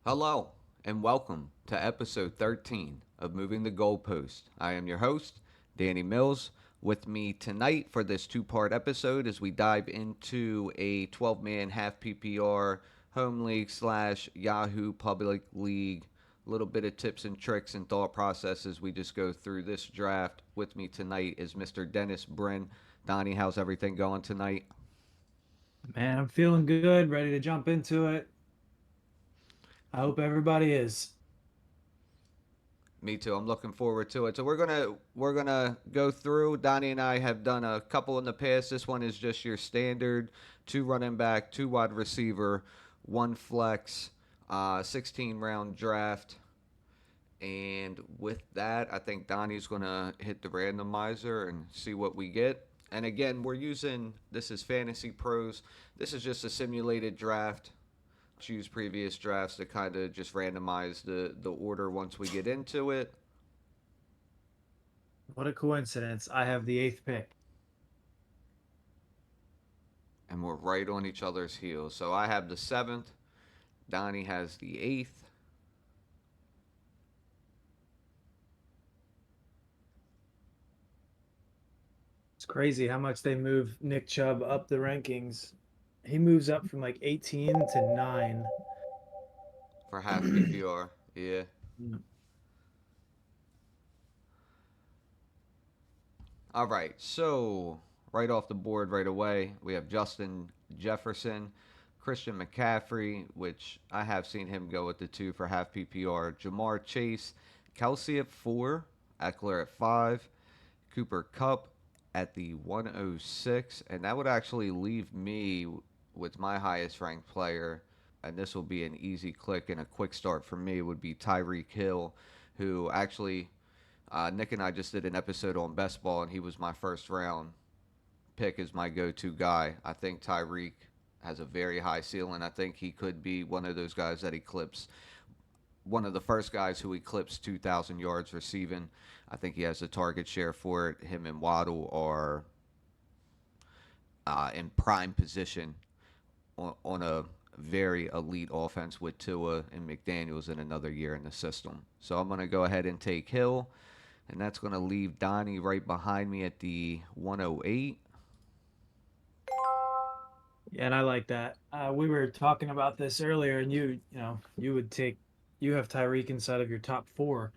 Hello, and welcome to episode 13 of Moving the Goalpost. I am your host, Danny Mills. With me tonight for this two-part episode as we dive into a 12-man half PPR home league slash Yahoo Public League. A little bit of tips and tricks and thought processes we just go through this draft. With me tonight is Mr. Dennis Brinn. Donnie, how's everything going tonight? Man, I'm feeling good, ready to jump into it. I hope everybody is. Me too. I'm looking forward to it. So we're gonna go through. Donnie and I have done a couple in the past. This one is just your standard: two running back, two wide receiver, one flex, 16 round draft. And with that, I think Donnie's gonna hit the randomizer and see what we get. And again, we're using this is Fantasy Pros. This is just a simulated draft. Choose previous drafts to kind of just randomize the order once we get into it. What a coincidence. I have the eighth pick. And we're right on each other's heels. So I have the seventh. Donnie has the eighth. It's crazy how much they move Nick Chubb up the rankings. He moves up from like 18 to 9. For half PPR. Yeah. All right. So right off the board right away, we have Justin Jefferson, Christian McCaffrey, which I have seen him go with the two for half PPR. Jamar Chase, Kelsey at four, Eckler at five, Cooper Cup at the 106, and that would actually leave me with my highest ranked player. And this will be an easy click and a quick start for me. Would be Tyreek Hill, who actually Nick and I just did an episode on best ball, and he was my first round pick as my go-to guy. I think Tyreek has a very high ceiling. I think he could be one of those guys that eclipse one of the first guys who eclipsed 2,000 yards receiving. I think he has a target share for it. Him and Waddle are in prime position on a very elite offense with Tua and McDaniels in another year in the system. So I'm going to go ahead and take Hill, and that's going to leave Donnie right behind me at the 108. Yeah, and I like that. We were talking about this earlier, and you have Tyreek inside of your top four.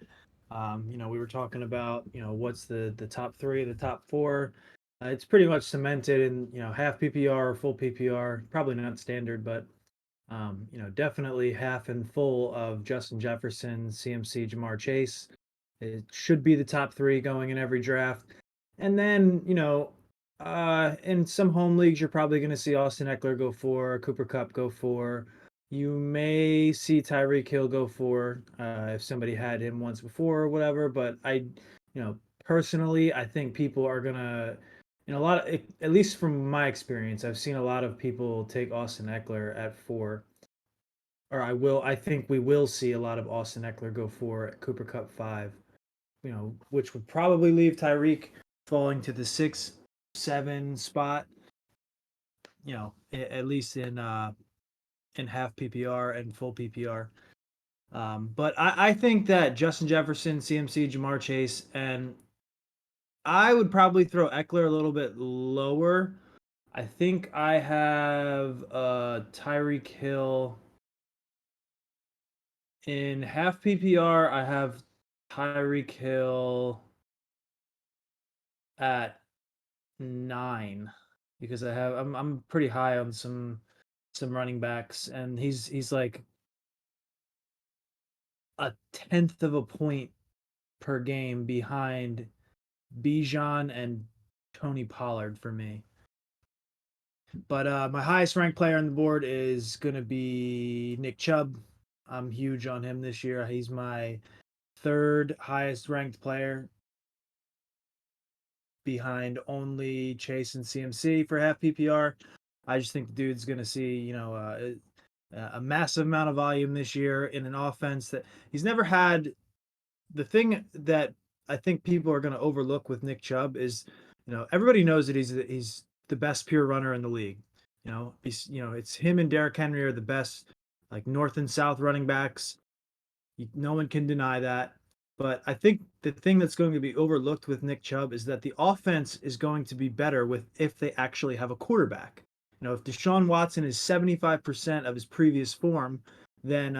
We were talking about, what's the top three, the top four. It's pretty much cemented in, half PPR or full PPR. Probably not standard, but definitely half and full of Justin Jefferson, CMC, Jamar Chase. It should be the top three going in every draft. And then, in some home leagues, you're probably going to see Austin Eckler go for, Cooper Cup go for. You may see Tyreek Hill go for if somebody had him once before or whatever. But personally, I think people are going to, at least from my experience, I've seen a lot of people take Austin Eckler at four. Or I think we will see a lot of Austin Eckler go for Cooper Cup five, which would probably leave Tyreek falling to the 6, 7 spot, at least in half PPR and full PPR. But I think that Justin Jefferson, CMC, Jamar Chase, and I would probably throw Eckler a little bit lower. I think I have Tyreek Hill in half PPR. I have Tyreek Hill at 9 because I'm pretty high on some running backs, and he's like a tenth of a point per game behind Bijan and Tony Pollard for me. But my highest ranked player on the board is gonna be Nick Chubb. I'm huge on him this year. He's my third highest ranked player behind only Chase and CMC for half PPR. I just think the dude's going to see, a massive amount of volume this year in an offense that he's never had. The thing that I think people are going to overlook with Nick Chubb is, everybody knows that he's the best pure runner in the league. It's him and Derrick Henry are the best like north and south running backs. No one can deny that. But I think the thing that's going to be overlooked with Nick Chubb is that the offense is going to be better with if they actually have a quarterback. If Deshaun Watson is 75% of his previous form, then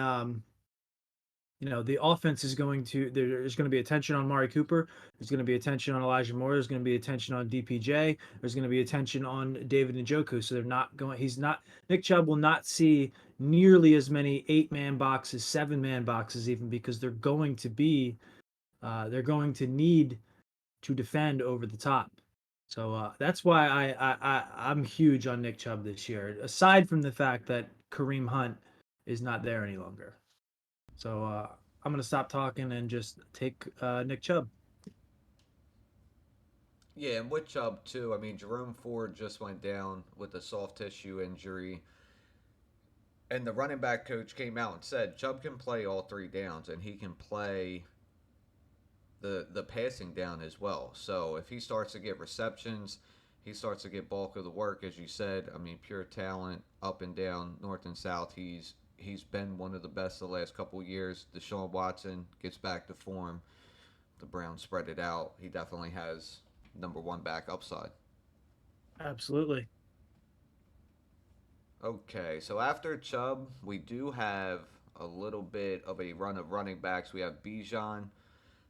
the offense is going to there's going to be attention on Mari Cooper. There's going to be attention on Elijah Moore. There's going to be attention on DPJ. There's going to be attention on David Njoku. So they're not going. He's not Nick Chubb will not see nearly as many 8-man boxes, 7-man boxes, even because they're going to need to defend over the top. So that's why I'm huge on Nick Chubb this year. Aside from the fact that Kareem Hunt is not there any longer. So I'm gonna stop talking and just take Nick Chubb. Yeah, and with Chubb too. I mean, Jerome Ford just went down with a soft tissue injury, and the running back coach came out and said Chubb can play all three downs, and he can play the passing down as well. So if he starts to get receptions, he starts to get bulk of the work, as you said. I mean, pure talent up and down, north and south. He's been one of the best the last couple of years. Deshaun Watson gets back to form. The Browns spread it out. He definitely has number one back upside. Absolutely. Okay, so after Chubb, we do have a little bit of a run of running backs. We have Bijan,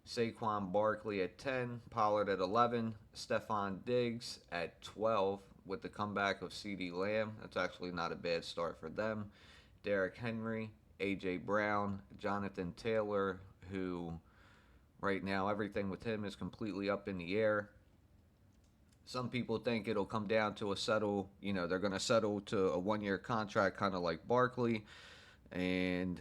Saquon Barkley at 10, Pollard at 11, Stephon Diggs at 12 with the comeback of CeeDee Lamb. That's actually not a bad start for them. Derrick Henry, A.J. Brown, Jonathan Taylor, who right now everything with him is completely up in the air. Some people think it'll come down to a settle, they're going to settle to a 1 year contract, kind of like Barkley. And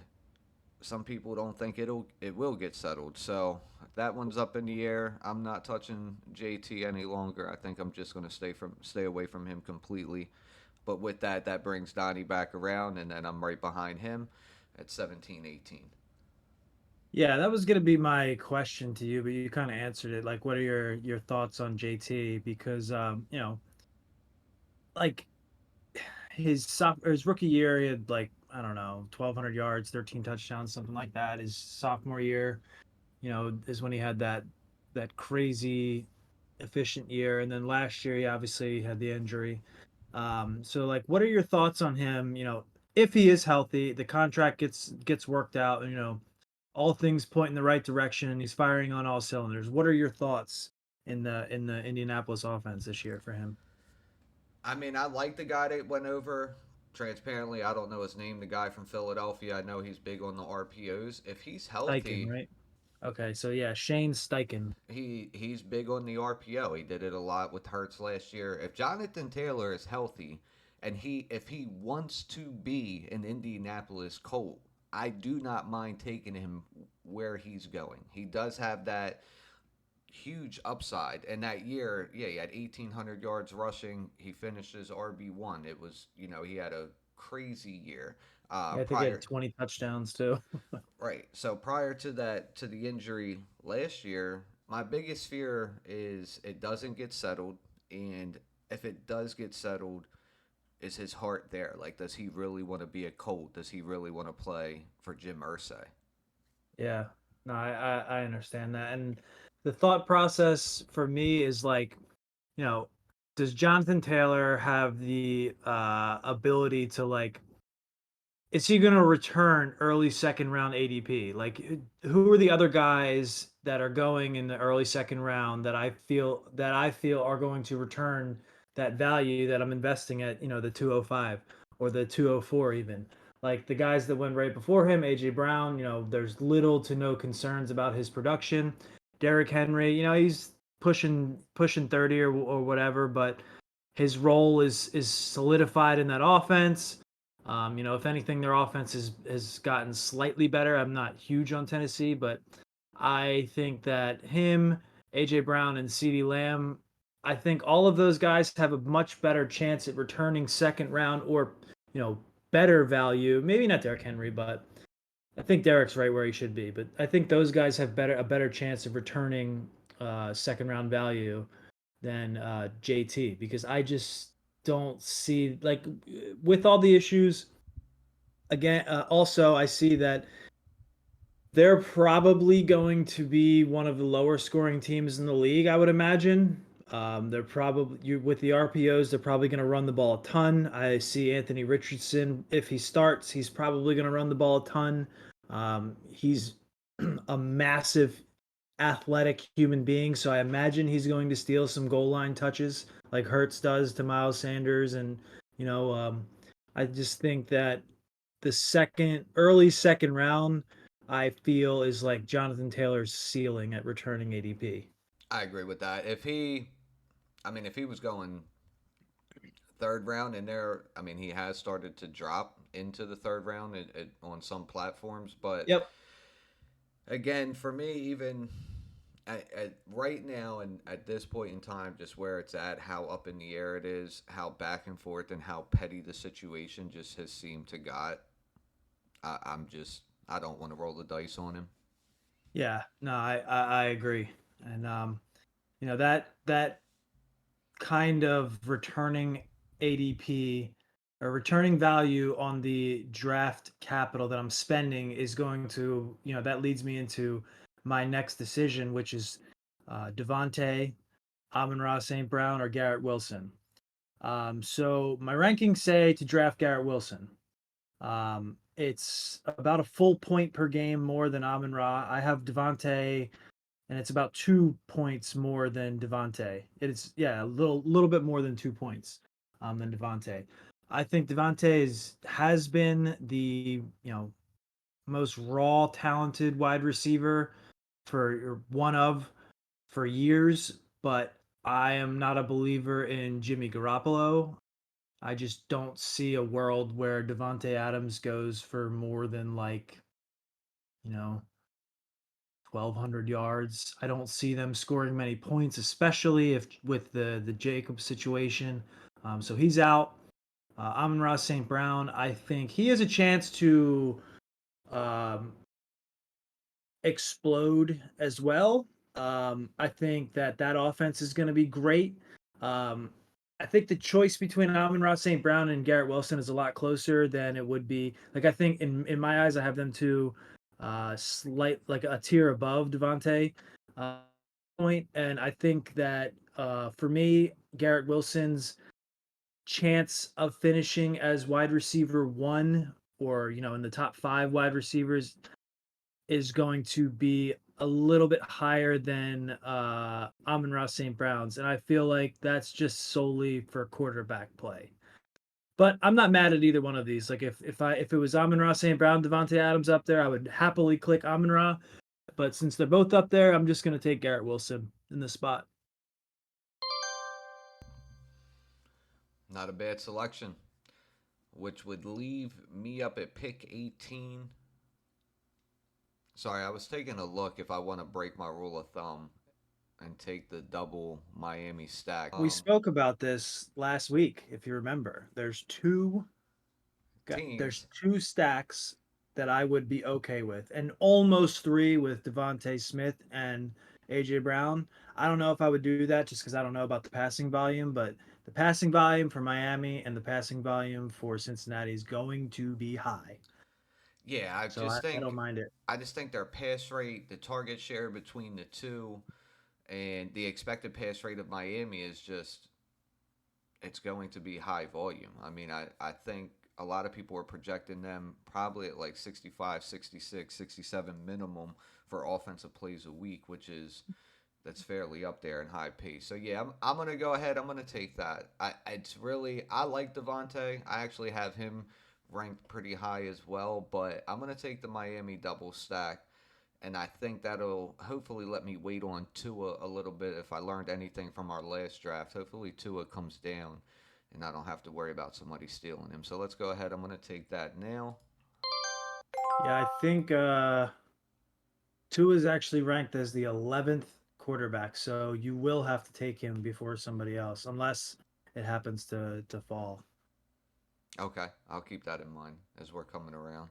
some people don't think it will get settled. So that one's up in the air. I'm not touching JT any longer. I think I'm just going to stay away from him completely. But with that, that brings Donnie back around, and then I'm right behind him at 17, 18. Yeah, that was gonna be my question to you, but you kind of answered it. Like, what are your thoughts on JT? Because like his rookie year, he had like I don't know, 1,200 yards, 13 touchdowns, something like that. His sophomore year, is when he had that crazy efficient year, and then last year he obviously had the injury. So like, what are your thoughts on him? If he is healthy, the contract gets worked out, and all things point in the right direction, and he's firing on all cylinders. What are your thoughts in the Indianapolis offense this year for him? I mean, I like the guy that went over. Transparently, I don't know his name. The guy from Philadelphia. I know he's big on the RPOs. If he's Steichen, healthy, right? Okay, so yeah, Shane Steichen. he's big on the RPO. He did it a lot with Hurts last year. If Jonathan Taylor is healthy, and if he wants to be an Indianapolis Colt, I do not mind taking him where he's going. He does have that huge upside. And that year, yeah, he had 1,800 yards rushing. He finished as RB1. It was, he had a crazy year. Yeah, I think he had Prior 20 touchdowns too. Right. So prior to that, to the injury last year, my biggest fear is it doesn't get settled, and if it does get settled, is his heart there? Like, does he really want to be a Colt? Does he really want to play for Jim Irsay? Yeah, no, I understand that, and the thought process for me is like, you know, does Jonathan Taylor have the ability to like is he going to return early second round ADP? Like, who are the other guys that are going in the early second round that I feel are going to return that value that I'm investing at, the 205 or the 204 even. Like the guys that went right before him, AJ Brown, there's little to no concerns about his production. Derrick Henry, he's pushing 30 or whatever, but his role is solidified in that offense. If anything, their offense has gotten slightly better. I'm not huge on Tennessee, but I think that him, AJ Brown, and CeeDee Lamb, I think all of those guys have a much better chance at returning second round or better value. Maybe not Derrick Henry, but I think Derrick's right where he should be. But I think those guys have a better chance of returning second round value than JT because I just don't see like with all the issues again, also I see that they're probably going to be one of the lower scoring teams in the league, I would imagine. They're probably with the RPOs, they're probably going to run the ball a ton. I see Anthony Richardson, if he starts, he's probably going to run the ball a ton. He's a massive athletic human being, so I imagine he's going to steal some goal line touches like Hurts does to Miles Sanders. And you know, I just think that the early second round, I feel is like Jonathan Taylor's ceiling at returning ADP. I agree with that. If he was going third round in there, I mean, he has started to drop into the third round on some platforms, but Yep. again, for me, even right now and at this point in time, just where it's at, how up in the air it is, how back and forth, and how petty the situation just has seemed to got. I don't want to roll the dice on him. Yeah, no, I agree. And that kind of returning ADP or returning value on the draft capital that I'm spending is going to, that leads me into my next decision, which is Devontae, Amon-Ra St. Brown, or Garrett Wilson. So my rankings say to draft Garrett Wilson. It's about a full point per game more than Amon-Ra. I have Devontae, and it's about 2 points more than Devontae. It's yeah, a little bit more than 2 points than Devontae. I think Devontae has been the most raw talented wide receiver for one of for years, but I am not a believer in Jimmy Garoppolo. I just don't see a world where Devonte Adams goes for more than like, you know, 1,200 yards. I don't see them scoring many points, especially if with the Jacob situation. So he's out. Amon-Ra St. Brown, I think he has a chance to um, explode as well. I think that offense is going to be great. Um, I think the choice between Amon-Ra St. Brown and Garrett Wilson is a lot closer than it would be. Like I think in my eyes, I have them two slight like a tier above Devontae uh, point, and I think that for me, Garrett Wilson's chance of finishing as wide receiver one or in the top five wide receivers is going to be a little bit higher than Amon-Ra St. Brown's, and I feel like that's just solely for quarterback play. But I'm not mad at either one of these. Like if it was Amon-Ra St. Brown, Devontae Adams up there, I would happily click Amon-Ra. But since they're both up there, I'm just gonna take Garrett Wilson in this spot. Not a bad selection, which would leave me up at pick 18. Sorry, I was taking a look if I want to break my rule of thumb and take the double Miami stack. We spoke about this last week, if you remember. There's Teams. two stacks that I would be okay with, and almost three with Devonte Smith and AJ Brown. I don't know if I would do that just because I don't know about the passing volume, but the passing volume for Miami and the passing volume for Cincinnati is going to be high. Yeah, So I don't mind it. I just think their pass rate, the target share between the two, and the expected pass rate of Miami is just it's going to be high volume. I think a lot of people are projecting them probably at like 65, 66, 67 minimum for offensive plays a week, which is that's fairly up there in high pace. So yeah, I'm gonna go ahead. I'm gonna take that. I like Devontae. I actually have him ranked pretty high as well, but I'm gonna take the Miami double stack, and I think that'll hopefully let me wait on Tua a little bit. If I learned anything from our last draft, hopefully Tua comes down, and I don't have to worry about somebody stealing him. So let's go ahead. I'm gonna take that now. Yeah, I think Tua is actually ranked as the 11th quarterback, so you will have to take him before somebody else, unless it happens to fall. Okay, I'll keep that in mind as we're coming around.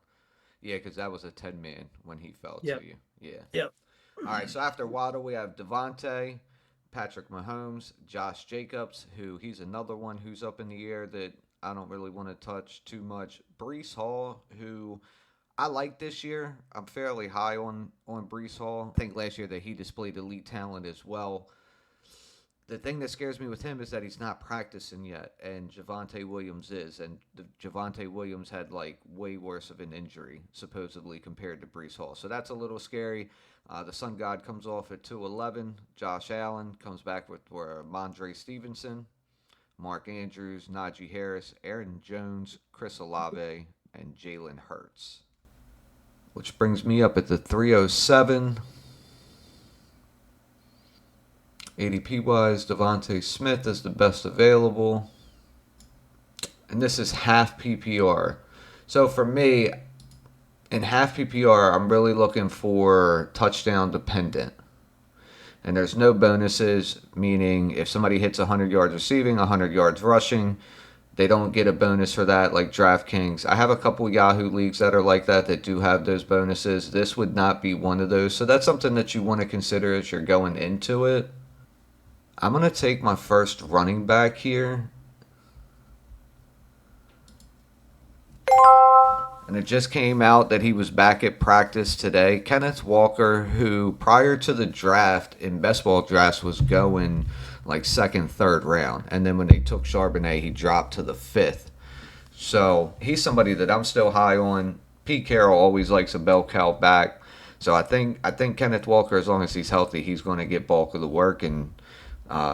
Yeah, because that was a 10 man when he fell to Yep. you. Yeah. Yep. All right, so after Waddle, we have Devontae, Patrick Mahomes, Josh Jacobs, who he's another one who's up in the air that I don't really want to touch too much. Brees Hall, who I like this year. I'm fairly high on Brees Hall. I think last year that he displayed elite talent as well. The thing that scares me with him is that he's not practicing yet, and Javonte Williams is, and Javonte Williams had like way worse of an injury supposedly compared to Brees Hall, so that's a little scary. The Sun God comes off at 211. Josh Allen comes back with Mondre Stevenson, Mark Andrews, Najee Harris, Aaron Jones, Chris Olave, and Jalen Hurts. Which brings me up at the 307. ADP wise, Devontae Smith is the best available. And this is half PPR. So for me, in half PPR, I'm really looking for touchdown dependent. And there's no bonuses, meaning if somebody hits 100 yards receiving, 100 yards rushing, they don't get a bonus for that like DraftKings. I have a couple Yahoo leagues that are like that do have those bonuses. This would not be one of those. So that's something that you want to consider as you're going into it. I'm going to take my first running back here. And it just came out that he was back at practice today. Kenneth Walker, who prior to the draft in best ball drafts was going like second, third round. And then when they took Charbonnet, he dropped to the fifth. So he's somebody that I'm still high on. Pete Carroll always likes a bell cow back. So I think Kenneth Walker, as long as he's healthy, he's going to get bulk of the work. And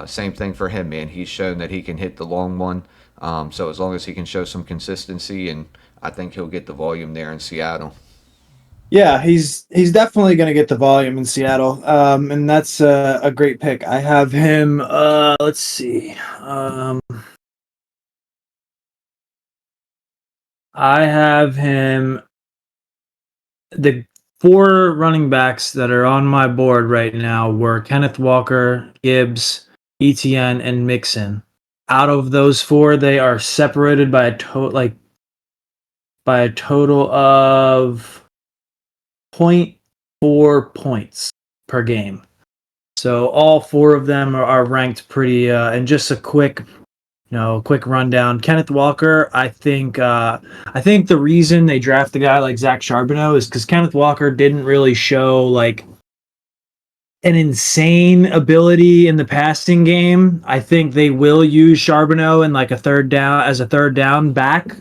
same thing for him, man. He's shown that he can hit the long one. So as long as he can show some consistency, and I think he'll get the volume there in Seattle. Yeah, he's definitely going to get the volume in Seattle, and that's a great pick. I have him. Let's see. I have him. The four running backs that are on my board right now were Kenneth Walker, Gibbs, ETN, and Mixon. Out of those four, they are separated by a total of 0.4 points per game. So all four of them are ranked pretty. And just a quick rundown. Kenneth Walker, I think the reason they draft a guy like Zach Charbonnet is because Kenneth Walker didn't really show like an insane ability in the passing game. I think they will use Charbonnet in like a third down back.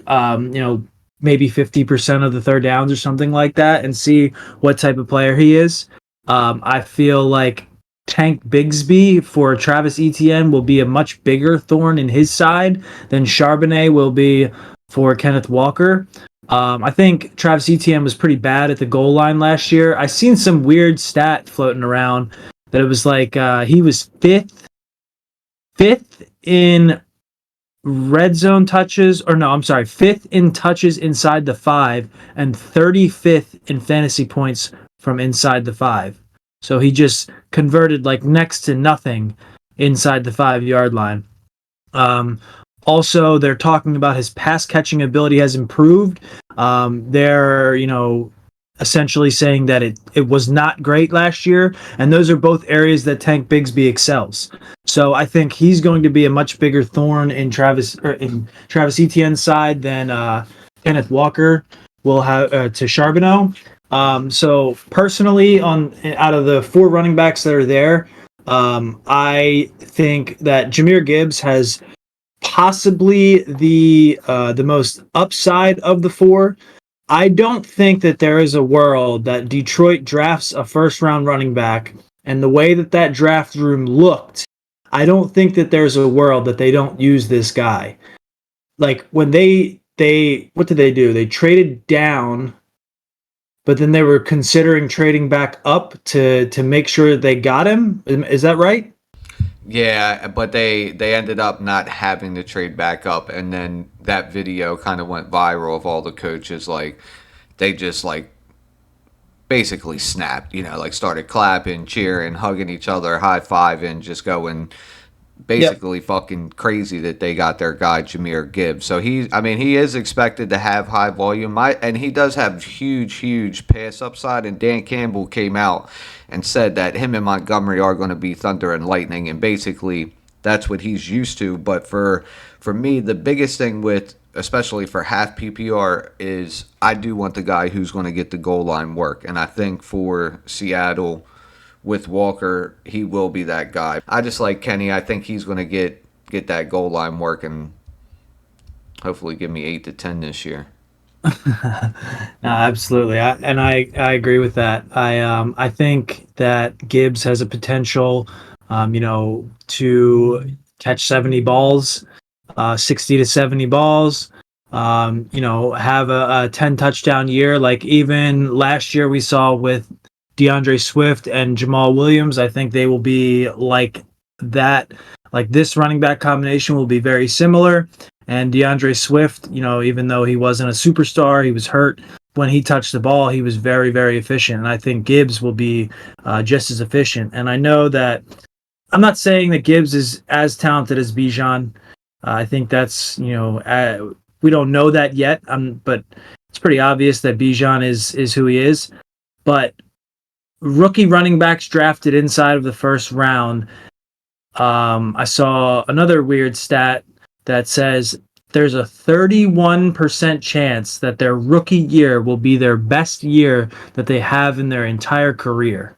Maybe 50% of the third downs or something like that, and see what type of player he is. I feel like Tank Bigsby for Travis Etienne will be a much bigger thorn in his side than Charbonnet will be for Kenneth Walker. I think Travis Etienne was pretty bad at the goal line last year. I seen some weird stat floating around that it was like he was fifth in red zone touches, or no, I'm sorry, fifth in touches inside the 5 and 35th in fantasy points from inside the 5. So he just converted like next to nothing inside the 5-yard line. Also, they're talking about his pass catching ability has improved. They're, essentially saying that it was not great last year, and those are both areas that Tank Bigsby excels. So I think he's going to be a much bigger thorn in Travis Etienne's side than Kenneth Walker will have to Charbonnet. So personally, out of the four running backs that are there, I think that Jahmyr Gibbs has possibly the most upside of the four. I don't think that there is a world that Detroit drafts a first-round running back, and the way that draft room looked, I don't think that there's a world that they don't use this guy. Like when they what did they do? They traded down, but then they were considering trading back up to make sure they got him. Is that right? Yeah, but they ended up not having to trade back up, and then that video kind of went viral of all the coaches like they just like basically snapped, like started clapping, cheering, hugging each other, high fiving, just going basically fucking crazy that they got their guy Jahmyr Gibbs. So he is expected to have high volume, and he does have huge pass upside. And Dan Campbell came out and said that him and Montgomery are going to be thunder and lightning, and basically that's what he's used to. But for me, the biggest thing with especially for half PPR is I do want the guy who's going to get the goal line work, and I think for Seattle with Walker, he will be that guy. I just like Kenny. I think he's going to get that goal line work and hopefully give me 8 to 10 this year. No, absolutely. I agree with that. I think that Gibbs has a potential, to catch 70 balls, 60 to 70 balls, have a 10 touchdown year. Like even last year we saw with DeAndre Swift and Jamal Williams. I think they will be like that. Like this running back combination will be very similar. And DeAndre Swift, even though he wasn't a superstar, he was hurt. When he touched the ball, he was very, very efficient. And I think Gibbs will be just as efficient. And I know that I'm not saying that Gibbs is as talented as Bijan. I think that's, we don't know that yet. But it's pretty obvious that Bijan is who he is. But rookie running backs drafted inside of the first round, I saw another weird stat that says there's a 31% chance that their rookie year will be their best year that they have in their entire career.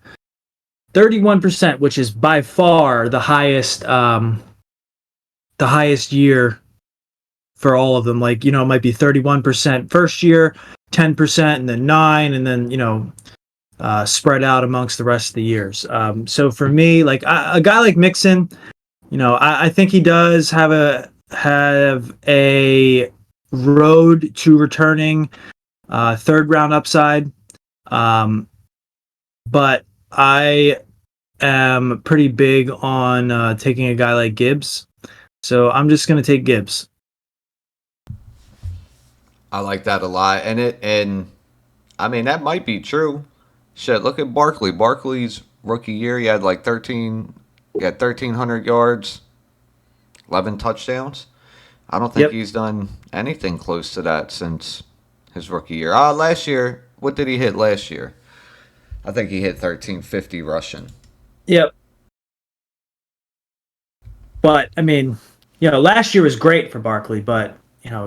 31%, which is by far the highest year for all of them. Like, it might be 31% first year, 10%, and then 9, and then, spread out amongst the rest of the years. So for me, like a guy like Mixon, I think he does have a road to returning third round upside. But I am pretty big on taking a guy like Gibbs. So I'm just going to take Gibbs. I like that a lot, and I mean that might be true. Shit, look at Barkley. Barkley's rookie year, he had like 1,300 yards, 11 touchdowns. I don't think he's done anything close to that since his rookie year. Last year, what did he hit last year? I think he hit 1,350 rushing. Yep. But I mean, last year was great for Barkley, but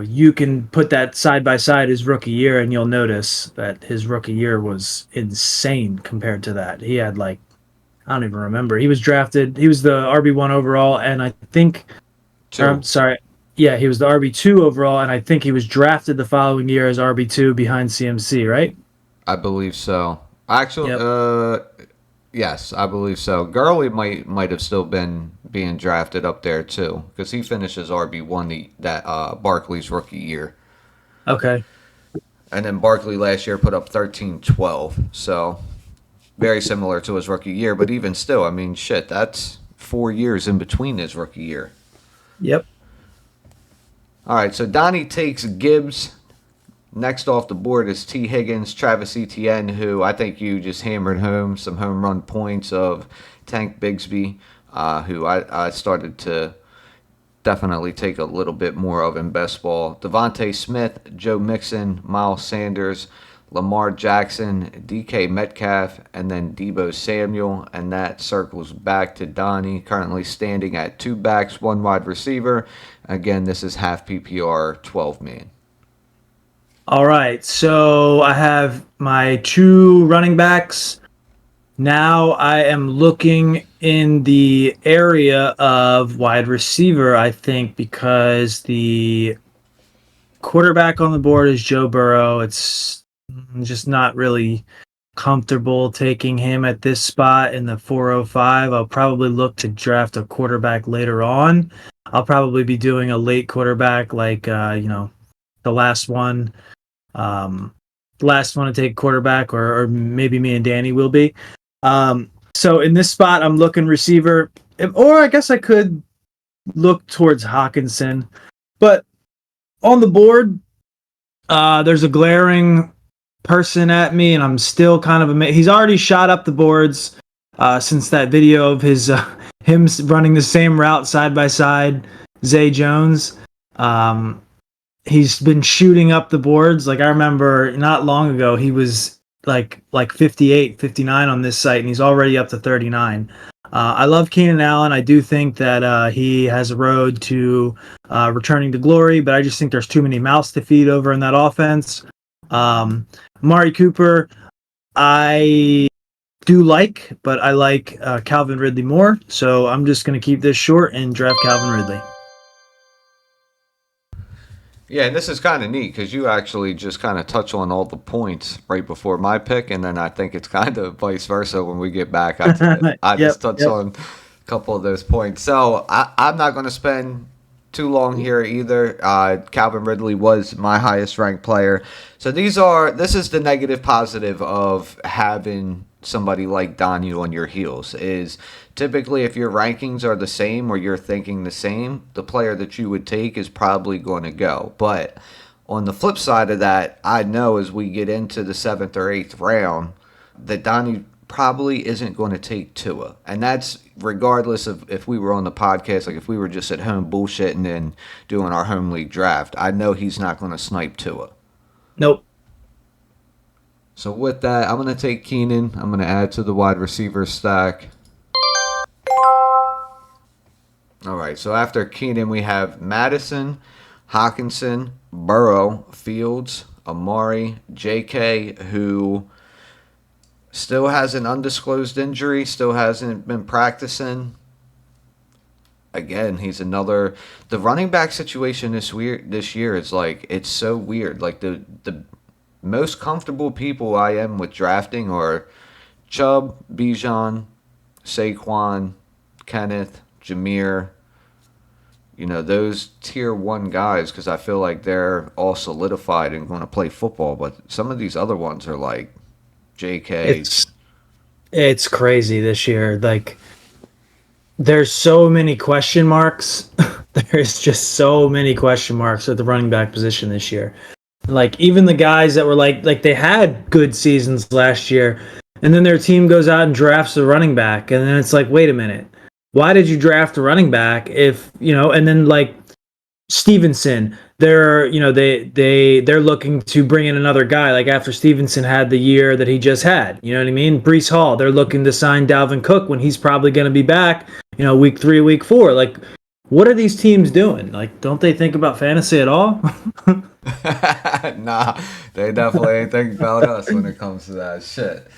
you can put that side by side his rookie year, and you'll notice that his rookie year was insane compared to that. He had I don't even remember. He was drafted. He was the RB1 overall, and I think. I'm sorry. Yeah, he was the RB2 overall, and I think he was drafted the following year as RB2 behind CMC, right? I believe so. Actually, yes, I believe so. Gurley might have still been being drafted up there too, because he finishes RB1 that Barkley's rookie year. Okay. And then Barkley last year put up 13-12, so very similar to his rookie year. But even still, I mean, shit, that's 4 years in between his rookie year. Yep. All right, so Donnie takes Gibbs. Next off the board is T. Higgins, Travis Etienne, who I think you just hammered home some home run points of Tank Bigsby, who I started to definitely take a little bit more of in best ball. Devontae Smith, Joe Mixon, Miles Sanders, Lamar Jackson, DK Metcalf, and then Deebo Samuel. And that circles back to Donnie, currently standing at 2 backs, 1 wide receiver. Again, this is half PPR, 12-man. All right, so I have my 2 running backs. Now I am looking in the area of wide receiver, I think, because the quarterback on the board is Joe Burrow. It's just not really comfortable taking him at this spot in the 405. I'll probably look to draft a quarterback later on. I'll probably be doing a late quarterback like, the last one. Last one to take quarterback, or maybe me and Danny will be. So in this spot, I'm looking receiver, or I guess I could look towards Hawkinson. But on the board, there's a glaring person at me, and I'm still kind of amazed. He's already shot up the boards since that video of him running the same route side by side, Zay Jones. He's been shooting up the boards. Like I remember not long ago, he was like 58, 59 on this site, and he's already up to 39. I love Keenan Allen. I do think that he has a road to returning to glory, but I just think there's too many mouths to feed over in that offense. Amari Cooper, I do like, but I like Calvin Ridley more. So I'm just going to keep this short and draft Calvin Ridley. Yeah, and this is kind of neat because you actually just kind of touch on all the points right before my pick, and then I think it's kind of vice versa when we get back. I just Yep, touch yep. on a couple of those points. So I'm not going to spend too long here either. Calvin Ridley was my highest ranked player. So this is the negative positive of having somebody like Daniel on your heels is typically if your rankings are the same or you're thinking the same, the player that you would take is probably going to go. But on the flip side of that, I know as we get into the 7th or 8th round that Donnie probably isn't going to take Tua. And that's regardless of if we were on the podcast, like if we were just at home bullshitting and doing our home league draft. I know he's not going to snipe Tua. Nope. So with that, I'm going to take Keenan. I'm going to add to the wide receiver stack. All right, so after Keenan, we have Madison, Hawkinson, Burrow, Fields, Amari, JK, who still has an undisclosed injury, still hasn't been practicing. Again, he's another. The running back situation this year is like it's so weird. Like the most comfortable people I am with drafting are Chubb, Bijan, Saquon, Kenneth, Jameer. You know, those tier one guys because I feel like they're all solidified and going to play football. But some of these other ones are like JK. It's it's crazy this year. Like there's so many question marks. There's just so many question marks at the running back position this year. Like even the guys that were like they had good seasons last year, and then their team goes out and drafts a running back, and then it's like, wait a minute, why did you draft a running back if you know? And then like Stevenson, they're looking to bring in another guy. Like after Stevenson had the year that he just had, you know what I mean? Brees Hall, they're looking to sign Dalvin Cook when he's probably going to be back, week 3, week 4. Like, what are these teams doing? Like, don't they think about fantasy at all? Nah, they definitely ain't think about us when it comes to that shit.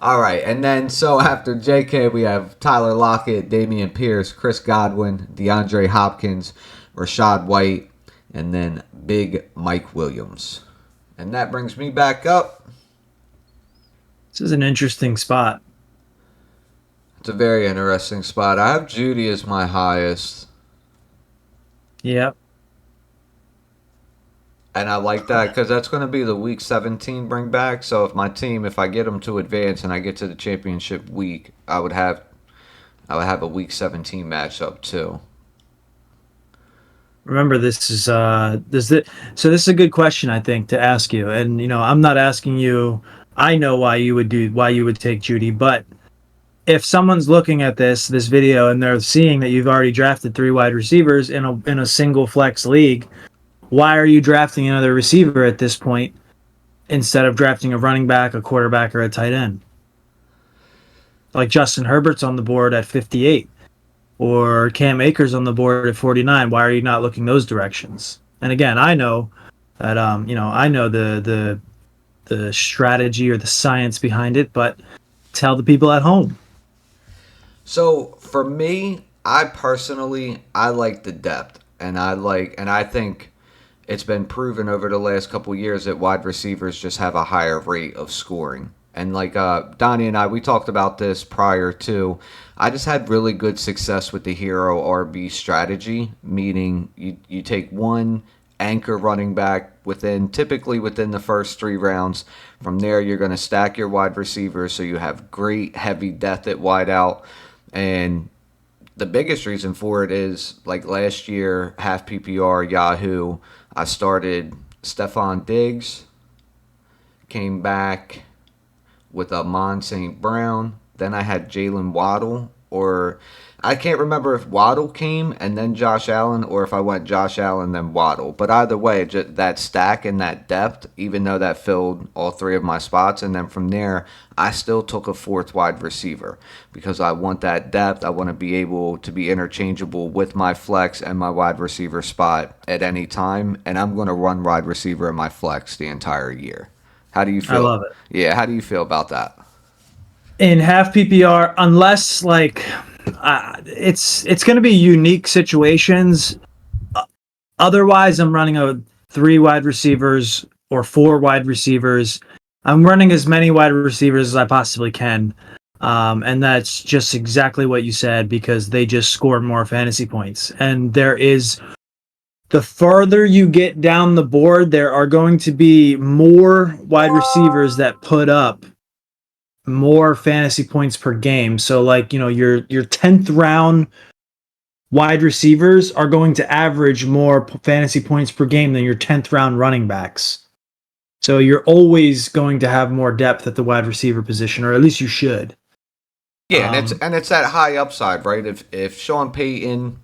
All right, and then so after JK, we have Tyler Lockett, Damian Pierce, Chris Godwin, DeAndre Hopkins, Rashad White, and then Big Mike Williams. And that brings me back up. This is an interesting spot. It's a very interesting spot. I have Judy as my highest. Yep. And I like that because that's going to be the week 17 bring back. So if I get them to advance and I get to the championship week, I would have a week 17 matchup too. Remember, this is so this is a good question I think to ask you. And I'm not asking you. I know why you would take Judy, but if someone's looking at this video and they're seeing that you've already drafted 3 wide receivers in a single flex league, why are you drafting another receiver at this point instead of drafting a running back, a quarterback, or a tight end? Like Justin Herbert's on the board at 58 or Cam Akers on the board at 49. Why are you not looking those directions? And again, I know that I know the strategy or the science behind it, but tell the people at home. So for me, I like the depth, and I think it's been proven over the last couple years that wide receivers just have a higher rate of scoring. And like Donnie and I, we talked about this prior to. I just had really good success with the hero RB strategy, meaning you take one anchor running back typically within the first 3 rounds. From there, you're going to stack your wide receivers so you have great heavy depth at wide out. And the biggest reason for it is like last year, half PPR Yahoo, I started Stephon Diggs, came back with Amon St. Brown. Then I had Jalen Waddle, or I can't remember if Waddle came and then Josh Allen, or if I went Josh Allen then Waddle. But either way, just that stack and that depth, even though that filled all three of my spots, and then from there, I still took a fourth wide receiver because I want that depth. I want to be able to be interchangeable with my flex and my wide receiver spot at any time, and I'm going to run wide receiver in my flex the entire year. How do you I feel? love it. Yeah, how do you feel about that? In half PPR, unless like it's going to be unique situations. Otherwise, I'm running a three wide receivers or four wide receivers. I'm running as many wide receivers as I possibly can. And that's just exactly what you said because they just score more fantasy points. And there is, the further you get down the board, there are going to be more wide receivers that put up more fantasy points per game. So like, your 10th round wide receivers are going to average more fantasy points per game than your 10th round running backs. So you're always going to have more depth at the wide receiver position, or at least you should. Yeah, and it's that high upside, right? If Sean Payton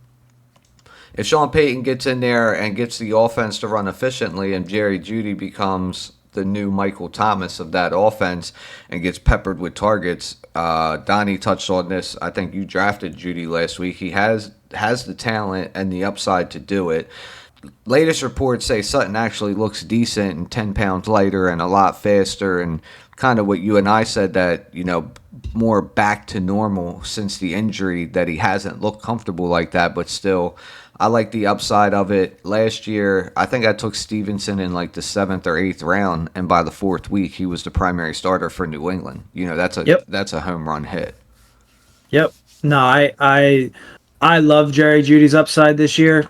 gets in there and gets the offense to run efficiently, and Jerry Jeudy becomes the new Michael Thomas of that offense and gets peppered with targets, Donnie touched on this. I think you drafted Jeudy last week. He has the talent and the upside to do it. Latest reports say Sutton actually looks decent and 10 pounds lighter and a lot faster, and kind of what you and I said, that more back to normal since the injury, that he hasn't looked comfortable like that, but still I like the upside of it. Last year, I think I took Stevenson in like the 7th or 8th round, and by the 4th week, he was the primary starter for New England. That's a Yep. that's a home run hit. Yep. No, I love Jerry Judy's upside this year.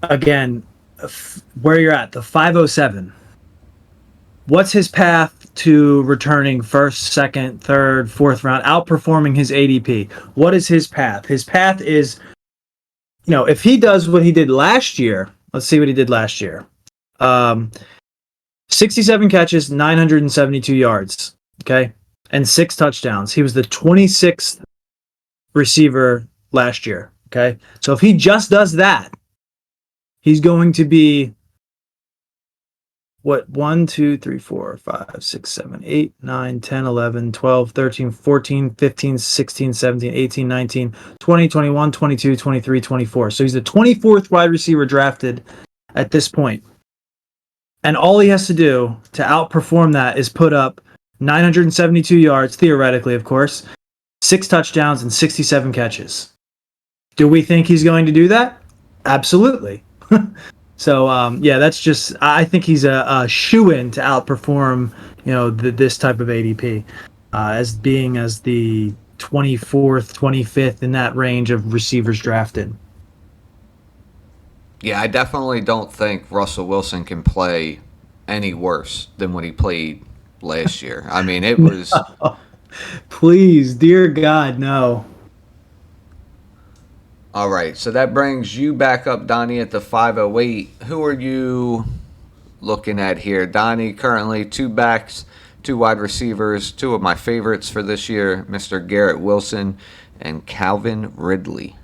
Again, where you're at, the 507. What's his path to returning first, second, third, fourth round, outperforming his ADP? What is his path? His path is, if he does what he did last year, let's see what he did last year. 67 catches, 972 yards, okay, and 6 touchdowns. He was the 26th receiver last year, okay? So if he just does that, he's going to be what, 1, 2, 3, 4, 5, 6, 7, 8, 9, 10, 11, 12, 13, 14, 15, 16, 17, 18, 19, 20, 21, 22, 23, 24. So he's the 24th wide receiver drafted at this point. And all he has to do to outperform that is put up 972 yards, theoretically, of course, 6 touchdowns, and 67 catches. Do we think he's going to do that? Absolutely. So yeah, that's just, I think he's a shoe-in to outperform this type of ADP as being as the 24th, 25th in that range of receivers drafted. Yeah, I definitely don't think Russell Wilson can play any worse than what he played last year. I mean, it was Please, dear God, no. all right. So that brings you back up, Donnie, at the 508. Who are you looking at here? Donnie, currently 2 backs, 2 wide receivers, 2 of my favorites for this year, Mr. Garrett Wilson and Calvin Ridley.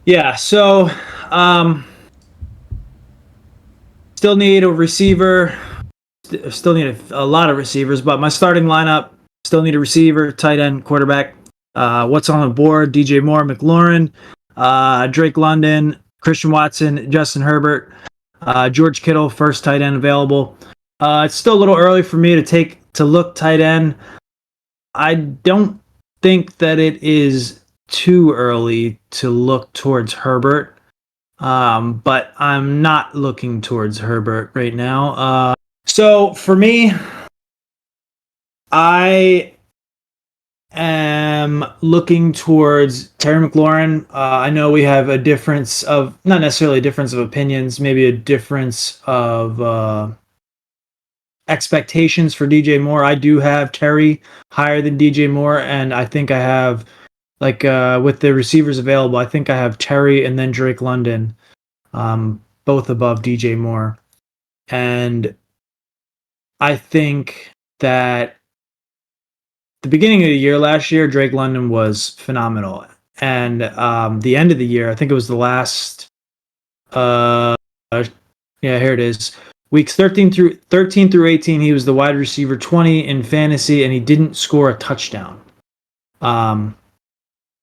Yeah, so um, still need a receiver. Still need a lot of receivers, but my starting lineup still need a receiver, tight end, quarterback. What's on the board? DJ Moore, McLaurin, Drake London, Christian Watson, Justin Herbert, George Kittle, first tight end available. It's still a little early for me to look tight end. I don't think that it is too early to look towards Herbert, but I'm not looking towards Herbert right now. So for me, I am looking towards Terry McLaurin. I know we have a difference of, not necessarily a difference of opinions, maybe a difference of expectations for DJ Moore. I do have Terry higher than DJ Moore, and I think I have, like, with the receivers available, I think I have Terry and then Drake London, both above DJ Moore. And I think that the beginning of the year last year, Drake London was phenomenal, and the end of the year, I think it was the last. Yeah, here it is. Weeks 13 through 18, he was the wide receiver 20 in fantasy, and he didn't score a touchdown.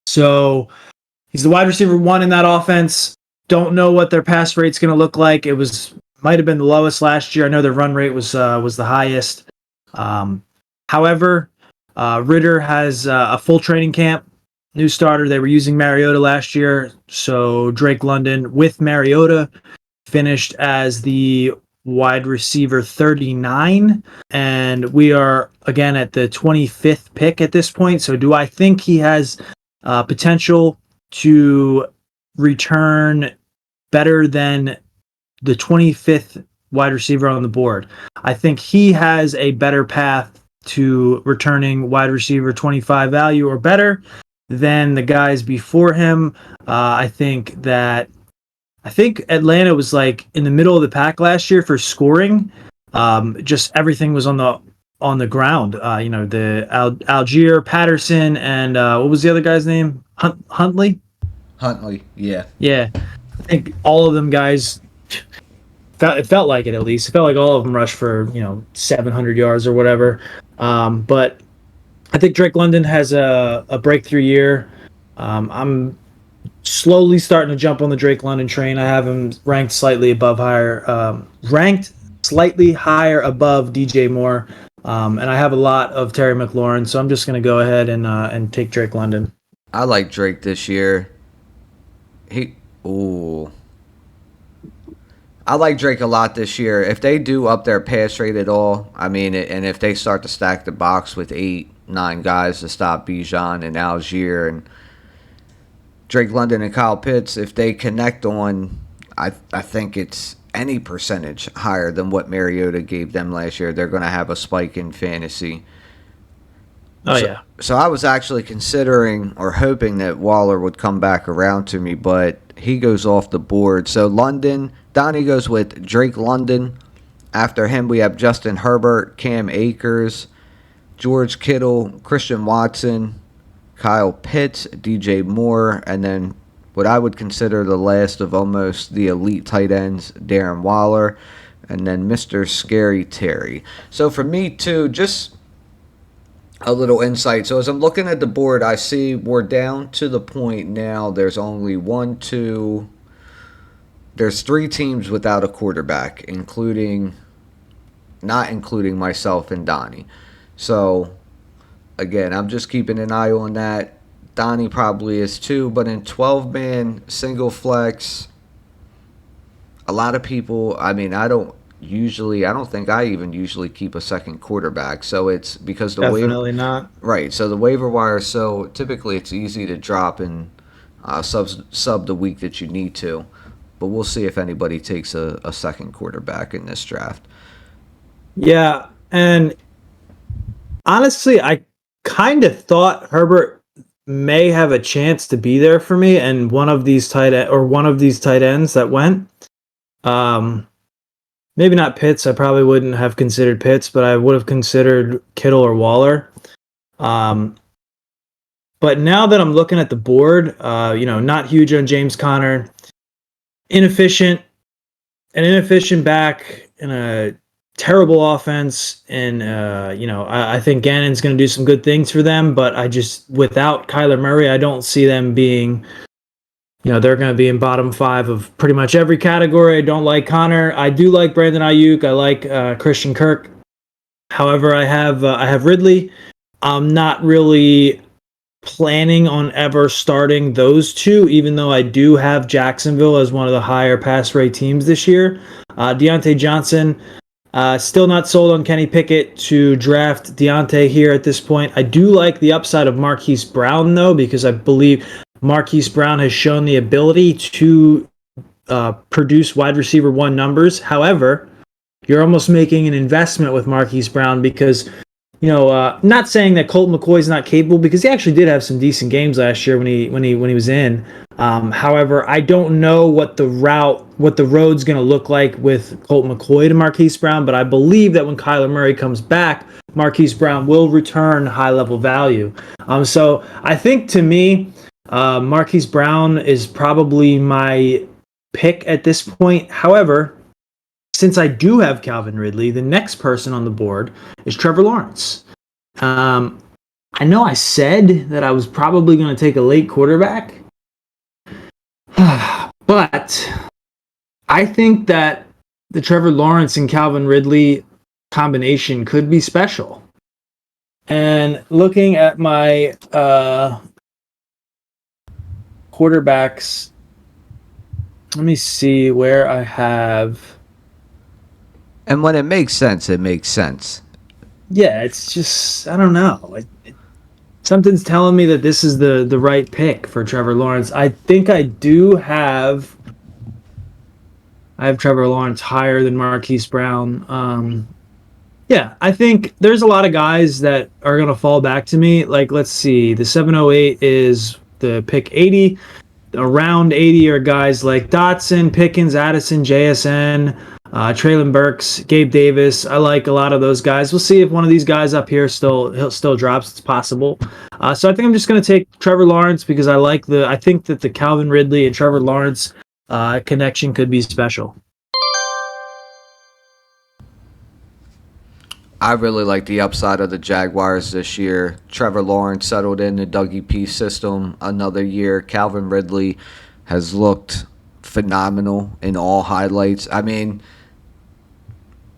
So he's the wide receiver 1 in that offense. Don't know what their pass rate's going to look like. It might have been the lowest last year. I know their run rate was the highest. However, Ritter has a full training camp. New starter. They were using Mariota last year, so Drake London with Mariota finished as the wide receiver 39, and we are again at the 25th pick at this point. So do I think he has potential to return better than the 25th wide receiver on the board? I think he has a better path to returning wide receiver 25 value or better than the guys before him. I think Atlanta was like in the middle of the pack last year for scoring. Just everything was on the ground. The Algier, Patterson, and what was the other guy's name? Huntley. Huntley, yeah. Yeah, I think all of them guys. It felt like it, at least. It felt like all of them rushed for 700 yards or whatever. But I think Drake London has a breakthrough year. I'm slowly starting to jump on the Drake London train. I have him ranked slightly higher above DJ Moore, and I have a lot of Terry McLaurin, so I'm just going to go ahead and take Drake London. I like Drake this year. I like Drake a lot this year. If they do up their pass rate at all, and if they start to stack the box with 8-9 guys to stop Bijan and Algier and Drake London and Kyle Pitts, if they connect on, I think it's any percentage higher than what Mariota gave them last year, they're going to have a spike in fantasy. So I was actually considering or hoping that Waller would come back around to me, but he goes off the board. So Donnie goes with Drake London. After him, we have Justin Herbert, Cam Akers, George Kittle, Christian Watson, Kyle Pitts, DJ Moore, and then what I would consider the last of almost the elite tight ends, Darren Waller, and then Mr. Scary Terry. So for me, too, just a little insight. So as I'm looking at the board, I see we're down to the point now. There's only there's 3 teams without a quarterback, not including myself and Donnie. So again, I'm just keeping an eye on that. Donnie probably is too, but in 12-man single flex, a lot of people, I don't think I even usually keep a second quarterback. So it's because definitely not. Right. So the waiver wire, so typically it's easy to drop and sub the week that you need to. But we'll see if anybody takes a second quarterback in this draft. Yeah, and honestly, I kind of thought Herbert may have a chance to be there for me, and one of these tight ends that went. Maybe not Pitts. I probably wouldn't have considered Pitts, but I would have considered Kittle or Waller. But now that I'm looking at the board, not huge on James Conner. An inefficient back in a terrible offense, and I think Gannon's going to do some good things for them, but without Kyler Murray, I don't see them being, they're going to be in bottom 5 of pretty much every category. I don't like Connor. I do like Brandon Ayuk. I like Christian Kirk. However, I have Ridley. I'm not really planning on ever starting those two, even though I do have Jacksonville as one of the higher pass rate teams this year. Deontay Johnson, still not sold on Kenny Pickett to draft Deontay here at this point. I do like the upside of Marquise Brown, though, because I believe Marquise Brown has shown the ability to produce wide receiver 1 numbers. However, you're almost making an investment with Marquise Brown because Not saying that Colt McCoy's not capable because he actually did have some decent games last year when he was in. However, I don't know what the road's going to look like with Colt McCoy to Marquise Brown, but I believe that when Kyler Murray comes back, Marquise Brown will return high level value. So I think to me, Marquise Brown is probably my pick at this point. However, since I do have Calvin Ridley, the next person on the board is Trevor Lawrence. I know I said that I was probably going to take a late quarterback, but I think that the Trevor Lawrence and Calvin Ridley combination could be special. And looking at my quarterbacks, let me see where I have. And when it makes sense, it makes sense. Yeah, it's just I don't know. Something's telling me that this is the right pick for Trevor Lawrence. I think I have Trevor Lawrence higher than Marquise Brown. Yeah, I think there's a lot of guys that are going to fall back to me. Like, let's see, the 708 is the pick 80. Around 80 are guys like Dotson, Pickens, Addison, JSN, Traylon Burks, Gabe Davis. I like a lot of those guys. We'll see if one of these guys up here still drops. It's possible. So I think I'm just going to take Trevor Lawrence because I think that the Calvin Ridley and Trevor Lawrence connection could be special. I really like the upside of the Jaguars this year. Trevor Lawrence settled in the Dougie P system another year. Calvin Ridley has looked phenomenal in all highlights. I mean,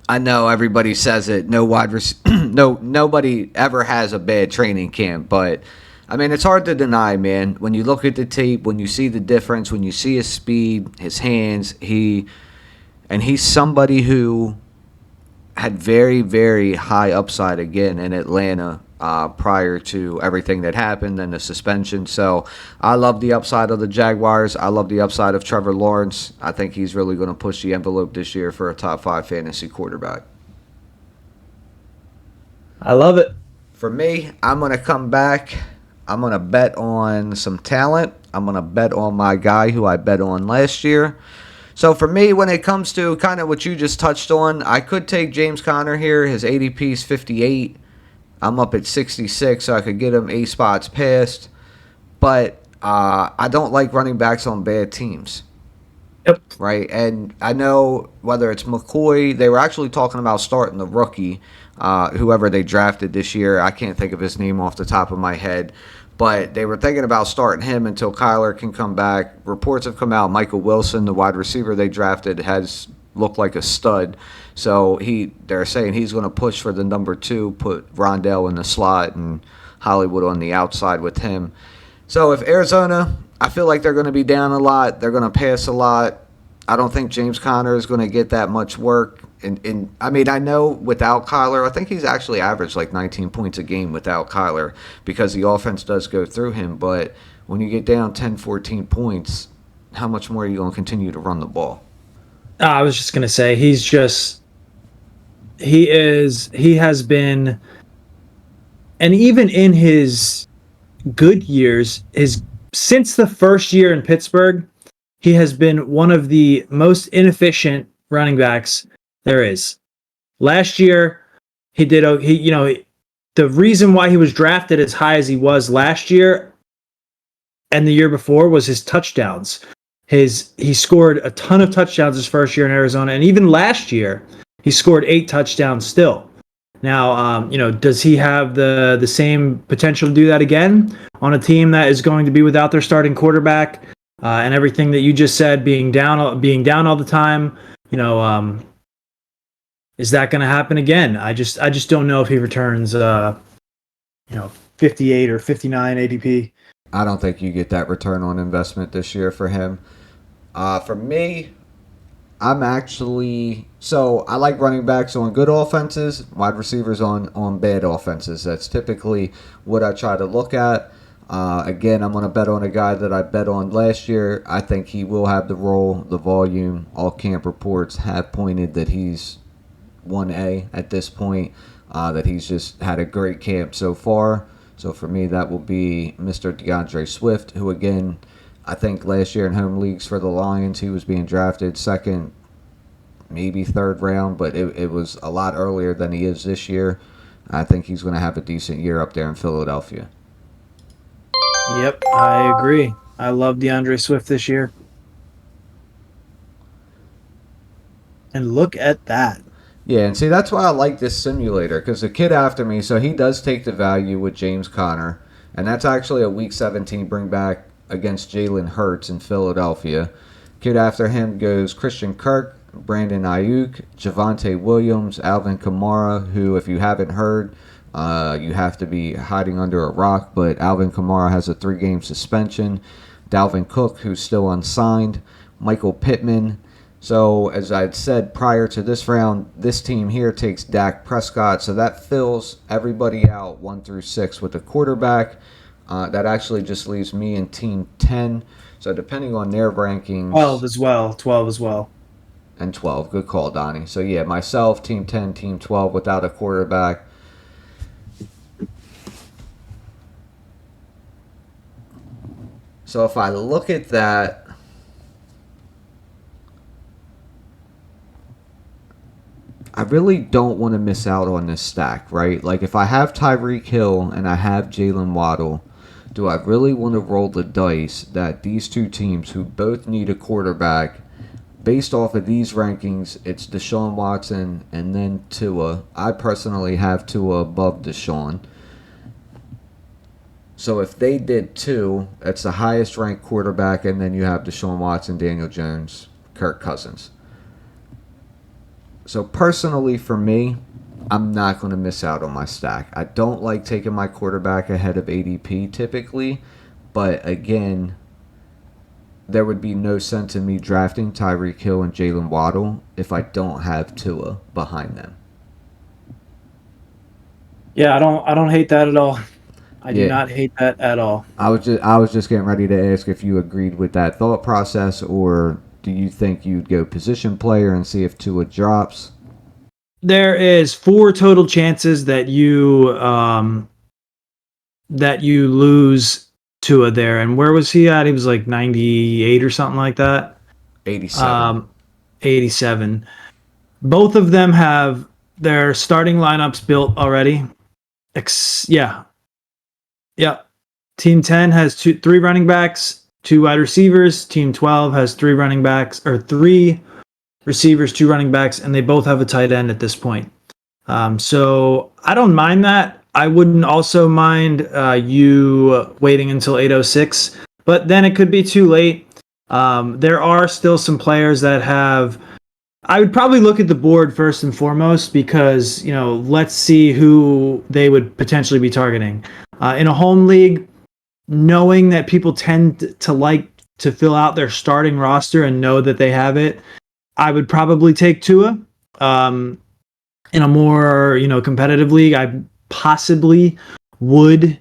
I know everybody says it. Nobody ever has a bad training camp, but I mean, it's hard to deny, man. When you look at the tape, when you see the difference, when you see his speed, his hands, he's somebody who had very, very high upside again in Atlanta prior to everything that happened and the suspension. So I love the upside of the Jaguars. I love the upside of Trevor Lawrence. I think he's really going to push the envelope this year for a top 5 fantasy quarterback. I love it. For me, I'm going to come back. I'm going to bet on some talent. I'm going to bet on my guy who I bet on last year. So for me, when it comes to kind of what you just touched on, I could take James Conner here. His ADP is 58. I'm up at 66, so I could get him 8 spots past. But I don't like running backs on bad teams. Yep. Right? And I know whether it's McCoy, they were actually talking about starting the rookie, whoever they drafted this year. I can't think of his name off the top of my head. But they were thinking about starting him until Kyler can come back. Reports have come out Michael Wilson, the wide receiver they drafted, has looked like a stud. So they're saying he's going to push for the number 2, put Rondell in the slot and Hollywood on the outside with him. So if Arizona, I feel like they're going to be down a lot. They're going to pass a lot. I don't think James Conner is going to get that much work. And I mean, I know without Kyler, I think he's actually averaged like 19 points a game without Kyler because the offense does go through him. But when you get down 10, 14 points, how much more are you going to continue to run the ball? I was just going to say, he has been, and even in his good years, since the first year in Pittsburgh, he has been one of the most inefficient running backs there is. Last year, the reason why he was drafted as high as he was last year and the year before was his touchdowns. He scored a ton of touchdowns his first year in Arizona, and even last year, he scored 8 touchdowns still. Now, does he have the same potential to do that again on a team that is going to be without their starting quarterback and everything that you just said, being down all the time? Is that going to happen again? I just don't know if he returns, 58 or 59 ADP. I don't think you get that return on investment this year for him. For me, I like running backs on good offenses, wide receivers on bad offenses. That's typically what I try to look at. Again, I'm going to bet on a guy that I bet on last year. I think he will have the role, the volume. All camp reports have pointed that he's 1A at this point. that he's just had a great camp so far. So for me, that will be Mr. DeAndre Swift, who again, I think last year in home leagues for the Lions, he was being drafted second, maybe third round, but it was a lot earlier than he is this year. I think he's going to have a decent year up there in Philadelphia. Yep, I agree. I love DeAndre Swift this year. And look at that. Yeah, and see, that's why I like this simulator, because the kid after me, so he does take the value with James Conner, and that's actually a Week 17 bring back against Jalen Hurts in Philadelphia. Kid after him goes Christian Kirk, Brandon Ayuk, Javonte Williams, Alvin Kamara, who, if you haven't heard, you have to be hiding under a rock, but Alvin Kamara has a 3-game suspension. Dalvin Cook, who's still unsigned. Michael Pittman. So, as I'd said prior to this round, this team here takes Dak Prescott, so that fills everybody out 1 through 6 with a quarterback. That actually just leaves me in Team 10. So, depending on their rankings. 12 as well. 12 as well. And 12. Good call, Donnie. So, yeah, myself, Team 10, Team 12 without a quarterback. So, if I look at that, I really don't want to miss out on this stack, right? Like, if I have Tyreek Hill and I have Jalen Waddle, do I really want to roll the dice that these two teams who both need a quarterback, based off of these rankings, it's Deshaun Watson and then Tua. I personally have Tua above Deshaun. So if they did 2, that's the highest ranked quarterback, and then you have Deshaun Watson, Daniel Jones, Kirk Cousins. So personally for me, I'm not going to miss out on my stack. I don't like taking my quarterback ahead of ADP typically, but again, there would be no sense in me drafting Tyreek Hill and Jalen Waddle if I don't have Tua behind them. Yeah, I don't hate that at all. I do not hate that at all. I was just getting ready to ask if you agreed with that thought process, or do you think you'd go position player and see if Tua drops? There is 4 total chances that you lose Tua there. And where was he at? He was like 98 or something like that. 87. 87. Both of them have their starting lineups built already. Yeah. Team 10 has 3 running backs, 2 wide receivers. Team 12 has 3 running backs, or 3 receivers, 2 running backs, and they both have a tight end at this point. So I don't mind that. I wouldn't also mind you waiting until 8:06, but then it could be too late. There are still some players that have. I would probably look at the board first and foremost because, let's see who they would potentially be targeting. In a home league, knowing that people tend to like to fill out their starting roster and know that they have it, I would probably take Tua. In a more, competitive league, I possibly would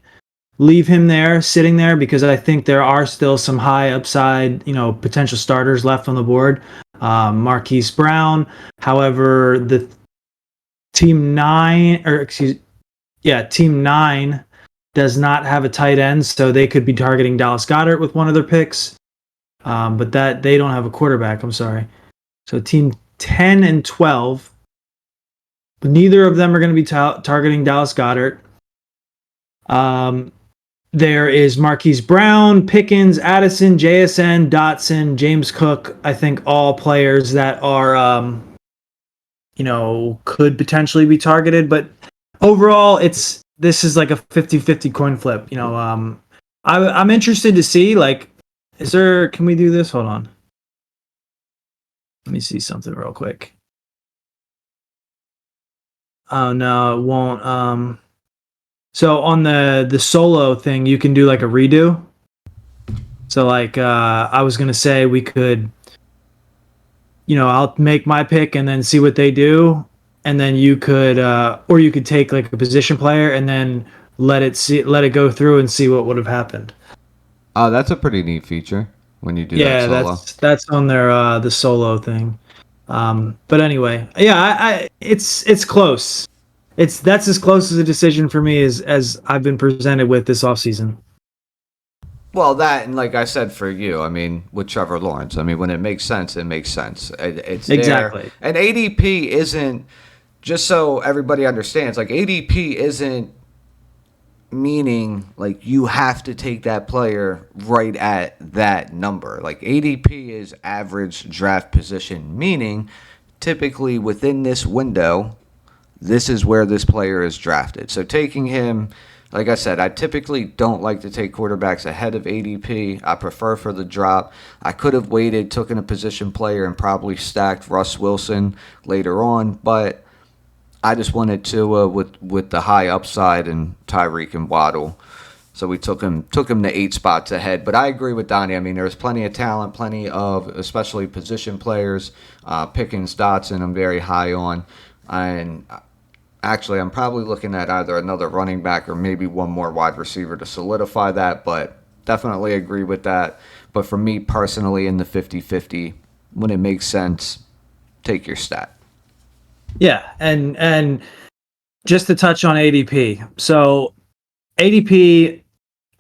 leave him there, sitting there, because I think there are still some high upside, potential starters left on the board. Marquise Brown. However, the team 9 does not have a tight end, so they could be targeting Dallas Goedert with one of their picks. But that they don't have a quarterback. I'm sorry. So team 10 and 12, neither of them are going to be targeting Dallas Goedert. There is Marquise Brown, Pickens, Addison, JSN, Dotson, James Cook. I think all players that are, could potentially be targeted. But overall, this is like a 50-50 coin flip. I'm interested to see, can we do this? Hold on. Let me see something real quick. Oh, no, it won't. So on the solo thing, you can do like a redo. So I was going to say we could, I'll make my pick and then see what they do. And then you could, or you could take like a position player and then let it go through and see what would have happened. Oh, that's a pretty neat feature when you do that solo. Yeah, that's on their the solo thing. But anyway, yeah, it's close. That's as close as a decision for me as I've been presented with this offseason. Well, that and like I said for you, I mean, with Trevor Lawrence, I mean, when it makes sense, it makes sense. It's there, Exactly. and ADP isn't just so everybody understands. Like ADP isn't meaning like you have to take that player right at that number. Like ADP is average draft position, meaning typically within this window, this is where this player is drafted. So taking him, like I said, I typically don't like to take quarterbacks ahead of ADP. I prefer for the drop. I could have waited, took in a position player, and probably stacked Russ Wilson later on, but I just wanted to with the high upside and Tyreek and Waddle. So we took him to 8 spots ahead. But I agree with Donnie. I mean, there's plenty of talent, plenty of especially position players. Pickens, Dotson, I'm very high on, and actually, I'm probably looking at either another running back or maybe one more wide receiver to solidify that, but definitely agree with that. But for me personally, in the 50-50, when it makes sense, take your stat. Yeah, and just to touch on ADP. So ADP,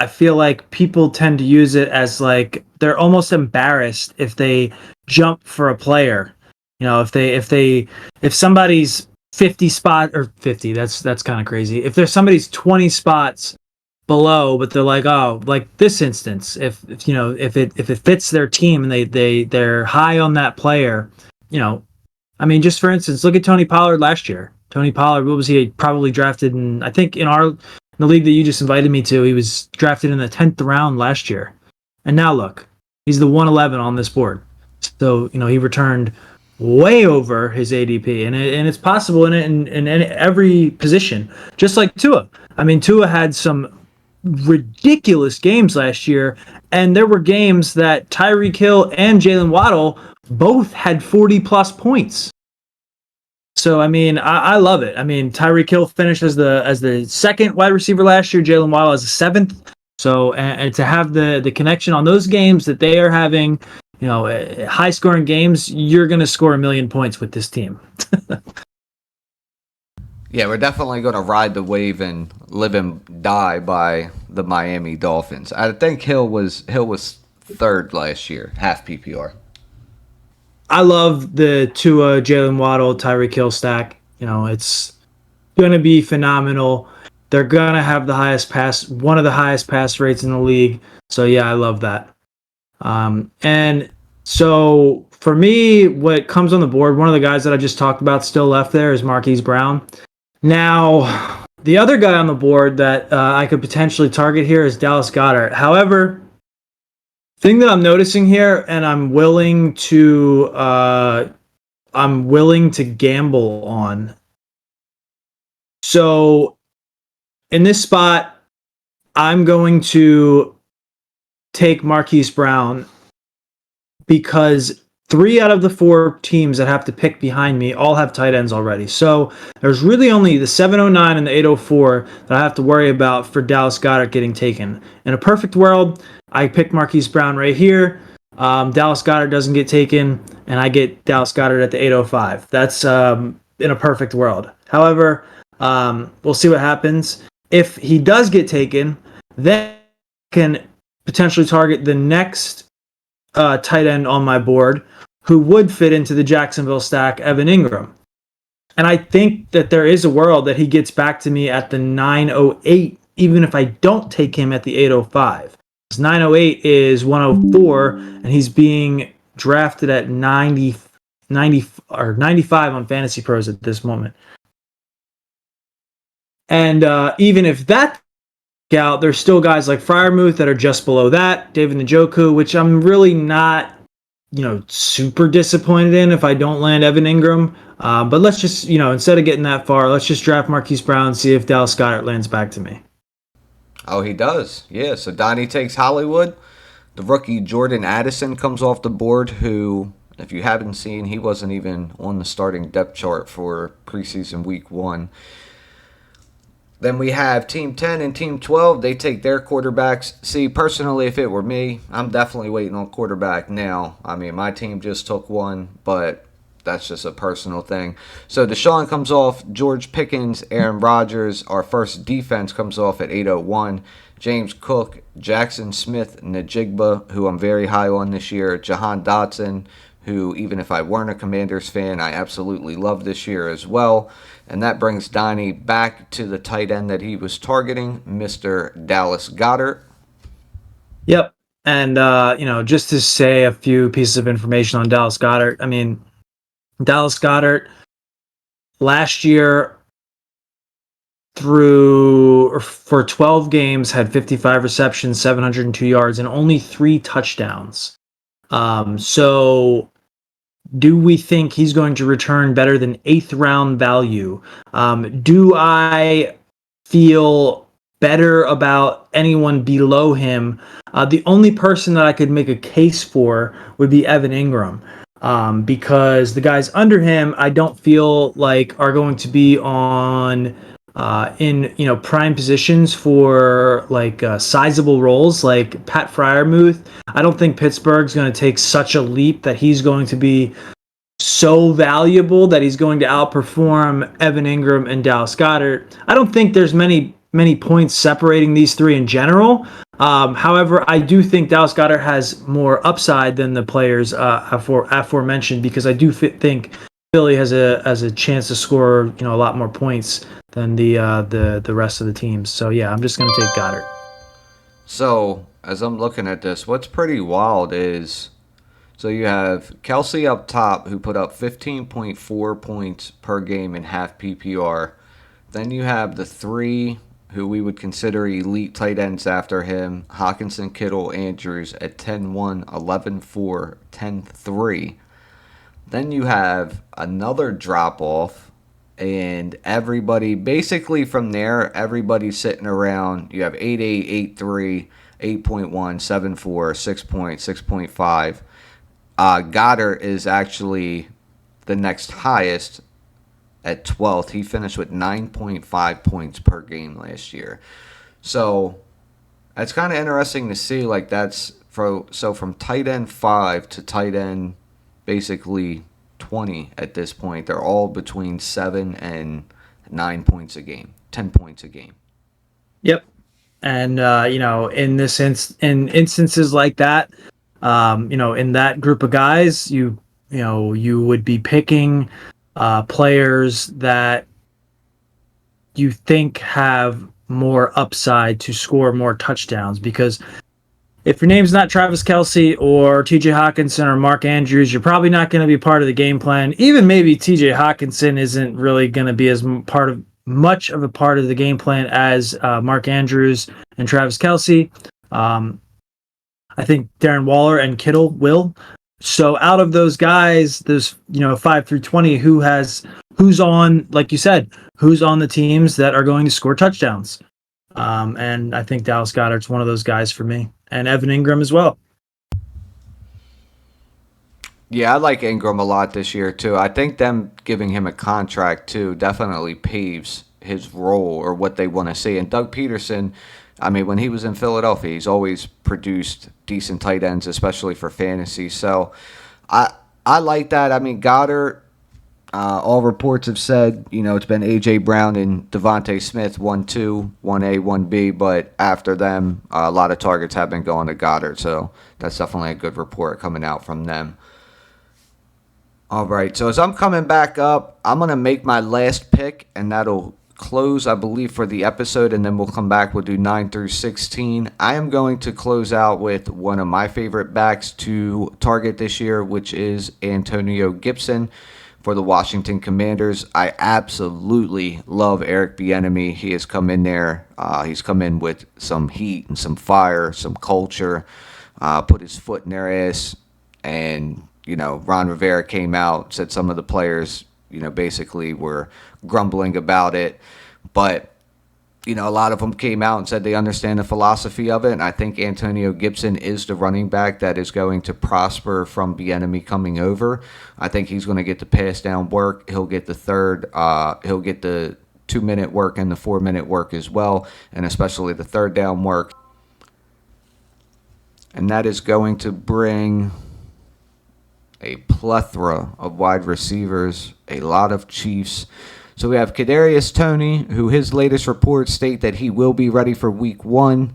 I feel like people tend to use it as like they're almost embarrassed if they jump for a player. You know, if somebody's 50 spot or 50, that's kind of crazy. If there's somebody's 20 spots below, but they're like, oh, like this instance, if you know, if it fits their team and they're high on that player, you know, I mean, just for instance, look at Tony Pollard last year. Tony Pollard, what was he probably drafted in? I think in the league that you just invited me to, he was drafted in the 10th round last year. And now look, he's the 111 on this board. So, you know, he returned way over his ADP, and it's possible in every position, just like Tua. I mean, Tua had some ridiculous games last year, and there were games that Tyreek Hill and Jalen Waddle both had 40 plus points. So I mean, I love it. I mean, Tyreek Hill finished as the second wide receiver last year, Jalen Waddle as the seventh. So and to have the connection on those games that they are having, you know, high scoring games, you're going to score 1,000,000 points with this team. Yeah, we're definitely going to ride the wave and live and die by the Miami Dolphins. I think Hill was third last year, half PPR. I love the Tua, Jalen Waddle, Tyreek Hill stack. You know, it's going to be phenomenal. They're going to have one of the highest pass rates in the league. So yeah, I love that. And so for me, what comes on the board, one of the guys that I just talked about still left there is Marquise Brown. Now, the other guy on the board that I could potentially target here is Dallas Goedert. However, thing that I'm noticing here, and I'm willing to gamble on. So in this spot, I'm going to take Marquise Brown because 3 out of the 4 teams that have to pick behind me all have tight ends already. So there's really only the 709 and the 804 that I have to worry about for Dallas Goedert getting taken. In a perfect world, I pick Marquise Brown right here. Dallas Goedert doesn't get taken, and I get Dallas Goedert at the 805. That's in a perfect world. However, we'll see what happens. If he does get taken, then I can potentially target the next tight end on my board who would fit into the Jacksonville stack, Evan Ingram. And I think that there is a world that he gets back to me at the 908, even if I don't take him at the 805. 908 is 104, and he's being drafted at 90 or 95 on Fantasy Pros at this moment. And even if that out, there's still guys like Freiermuth that are just below that, David Njoku, which I'm really not, you know, super disappointed in if I don't land Evan Ingram. But let's just, you know, instead of getting that far, let's just draft Marquise Brown and see if Dallas Goedert lands back to me. Oh, he does. Yeah, so Donnie takes Hollywood. The rookie Jordan Addison comes off the board, who, if you haven't seen, he wasn't even on the starting depth chart for preseason week 1. Then we have Team 10 and Team 12. They take their quarterbacks. See, personally, if it were me, I'm definitely waiting on quarterback now. I mean, my team just took one, but that's just a personal thing. So Deshaun comes off, George Pickens, Aaron Rodgers. Our first defense comes off at 801. James Cook, Jackson Smith, Najigba, who I'm very high on this year, Jahan Dotson, who even if I weren't a Commanders fan, I absolutely love this year as well. And that brings Donnie back to the tight end that he was targeting, Mr. Dallas Goedert. Yep. And just to say a few pieces of information on Dallas Goedert. I mean, Dallas Goedert last year through for 12 games had 55 receptions, 702 yards, and only 3 touchdowns. So do we think he's going to return better than 8th round value? Do I feel better about anyone below him? The only person that I could make a case for would be Evan Ingram. Because the guys under him, I don't feel like are going to be on in prime positions for like sizable roles like Pat Fryermuth. I don't think Pittsburgh's going to take such a leap that he's going to be so valuable that he's going to outperform Evan Ingram and Dallas Goedert. I don't think there's many points separating these three in general. However, I do think Dallas Goedert has more upside than the players aforementioned, because I do think Philly has a chance to score a lot more points than the rest of the teams. So yeah, I'm just going to take Goddard. So, as I'm looking at this, what's pretty wild is so you have Kelsey up top, who put up 15.4 points per game in half PPR. Then you have the three who we would consider elite tight ends after him, Hockenson, Kittle, Andrews at 10-1, 11-4, 10-3. Then you have another drop-off, and everybody, basically from there, everybody's sitting around. You have 8-8, 8-3, 8.1, 7.4, 6.6.5. Goddard is actually the next highest at 12th. He finished with 9.5 points per game last year. So that's kind of interesting to see. Like that's from tight end 5 to tight end basically 20 at this point. They're all between 7 and 9 points a game, 10 points a game. Yep. And in in instances like that, in that group of guys, you would be picking players that you think have more upside to score more touchdowns. Because if your name's not Travis Kelce or TJ Hockenson or Mark Andrews, you're probably not going to be part of the game plan. Even maybe TJ Hockenson isn't really going to be as much of a part of the game plan as Mark Andrews and Travis Kelce. I think Darren Waller and Kittle will. So out of those guys, those 5 through 20, who's on, like you said, who's on the teams that are going to score touchdowns? And I think Dallas Goedert's one of those guys for me, and Evan Ingram as well. Yeah, I like Ingram a lot this year too. I think them giving him a contract too definitely paves his role or what they want to see. And Doug Peterson, I mean, when he was in Philadelphia, he's always produced decent tight ends, especially for fantasy. So I like that. I mean, Goddard, all reports have said, it's been A.J. Brown and Devontae Smith, 1-2, 1A, 1B, but after them, a lot of targets have been going to Goddard. So that's definitely a good report coming out from them. All right, so as I'm coming back up, I'm going to make my last pick, and that'll close, I believe, for the episode, and then we'll come back. We'll do 9 through 16. I am going to close out with one of my favorite backs to target this year, which is Antonio Gibson for the Washington Commanders. I absolutely love Eric Bieniemy. He has come in there. He's come in with some heat and some fire, some culture, put his foot in their ass, and Ron Rivera came out, said some of the players, basically were grumbling about it. But, a lot of them came out and said they understand the philosophy of it. And I think Antonio Gibson is the running back that is going to prosper from Bieniemy coming over. I think he's going to get the pass down work. He'll get the he'll get the 2-minute work and the 4-minute work as well, and especially the third down work. And that is going to bring a plethora of wide receivers, a lot of Chiefs. So we have Kadarius Toney, who his latest reports state that he will be ready for Week 1.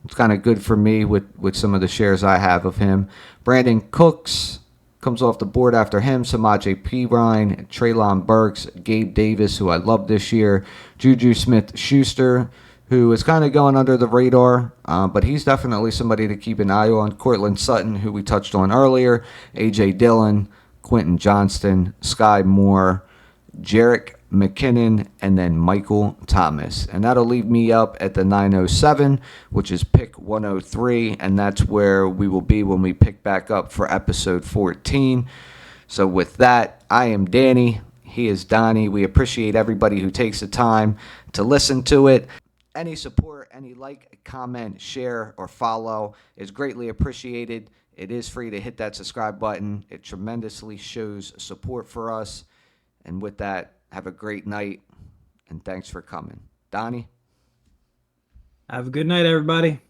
It's kind of good for me with some of the shares I have of him. Brandon Cooks comes off the board after him. Samaje Perine, Treylon Burks, Gabe Davis, who I love this year. Juju Smith-Schuster, who is kind of going under the radar, but he's definitely somebody to keep an eye on. Cortland Sutton, who we touched on earlier. A.J. Dillon, Quentin Johnston, Sky Moore, Jerick McKinnon, and then Michael Thomas. And that'll leave me up at the 907, which is pick 103, and that's where we will be when we pick back up for episode 14. So with that, I am Danny. He is Donnie. We appreciate everybody who takes the time to listen to it. Any support, any like, comment, share, or follow is greatly appreciated. It is free to hit that subscribe button. It tremendously shows support for us. And with that, have a great night, and thanks for coming. Donnie? Have a good night, everybody.